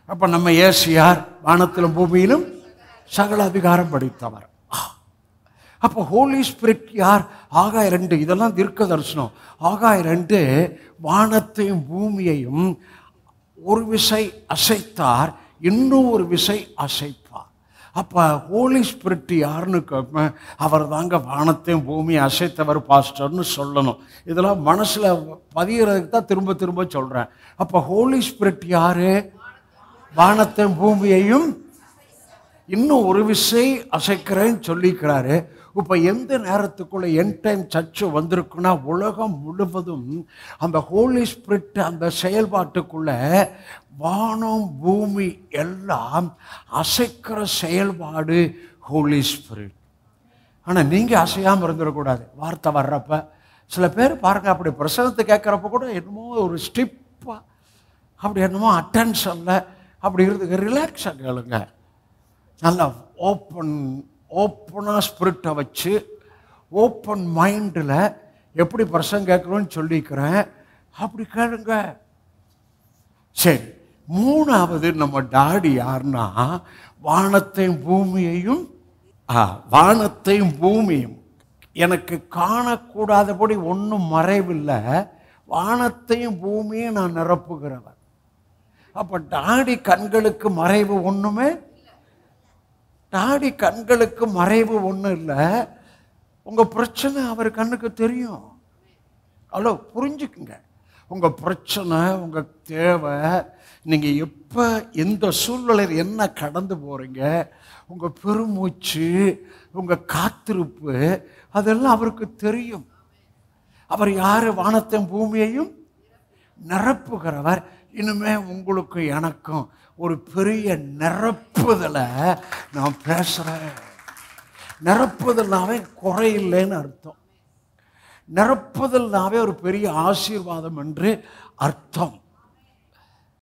அப்போ நம்ம ஏசியார் வானத்திலும் பூமியிலும் சகல அதிகாரம் படைத்தவர். அப்போ ஹோலி ஸ்பிரிட் யார்? ஆகாய 2 இதெல்லாம் தீர்க்க தரிசனம். ஆகாய 2 வானத்தையும் பூமியையும் ஒரு விசை அசைத்தார், இன்னும் ஒரு விசை அசைப்பார். அப்போ ஹோலி ஸ்பிரிட் யாருன்னு கேட்பேன். அவர் தாங்க வானத்தையும் பூமியை அசைத்தவர் பாஸ்டர்னு சொல்லணும். இதெல்லாம் மனசில் பதிகிறதுக்கு தான் திரும்ப திரும்ப சொல்கிறேன். அப்போ ஹோலி ஸ்பிரிட் யாரு? வானத்தையும் பூமியையும் இன்னும் ஒரு விசை அசைக்கிறேன்னு சொல்லிக்கிறாரு. இப்போ எந்த நேரத்துக்குள்ள எண்ட் டைம் சர்ச்சு வந்திருக்குன்னா உலகம் முழுவதும் அந்த ஹோலி ஸ்பிரிட் அந்த செயல்பாட்டுக்குள்ள வானம் பூமி எல்லாம் அசைக்கிற செயல்பாடு ஹோலி ஸ்பிரிட். ஆனால் நீங்கள் அசையாமல் இருந்துடக்கூடாது. வார்த்தை வர்றப்ப சில பேர் பாருங்கள், அப்படி பிரசங்கத்தை கேட்குறப்ப கூட என்னமோ ஒரு ஸ்டிப்பாக அப்படி என்னமோ அட்டென்ஷனில் அப்படி இருந்து ரிலாக்ஸாக கேளுங்க. நல்லா ஓப்பனாக ஸ்பிரிட்டை வச்சு ஓப்பன் மைண்டில் எப்படி பிரசங்கம் கேட்கணும்னு சொல்லிக்கிறேன், அப்படி கேளுங்க. சரி, 3வது நம்ம டாடி யாருன்னா வானத்தையும் பூமியையும் எனக்கு காணக்கூடாதபடி ஒன்றும் மறைவில்லை, வானத்தையும் பூமியும் நான் நிரப்புகிறவர். அப்போ டாடி கண்களுக்கு மறைவு ஒன்றுமே, டாடி கண்களுக்கு மறைவு ஒன்றும் இல்லை. உங்கள் பிரச்சனை அவர் கண்ணுக்கு தெரியும். அவ்வளோ புரிஞ்சுக்குங்க. உங்கள் பிரச்சனை, உங்கள் தேவை, நீங்கள் எப்போ எந்த சூழ்நிலையில் என்ன கடந்து போகிறீங்க, உங்கள் பெருமூச்சு, உங்கள் காத்திருப்பு, அதெல்லாம் அவருக்கு தெரியும். அவர் யார்? வானத்தையும் பூமியையும் நிரப்புகிறவர். இனிமே உங்களுக்கு எனக்கும் ஒரு பெரிய நிரப்புதலை நான் பேசுகிறேன். நிரப்புதல்னாவே குறையில்லைன்னு அர்த்தம். நிரப்புதல்னாவே ஒரு பெரிய ஆசீர்வாதம் என்று அர்த்தம்.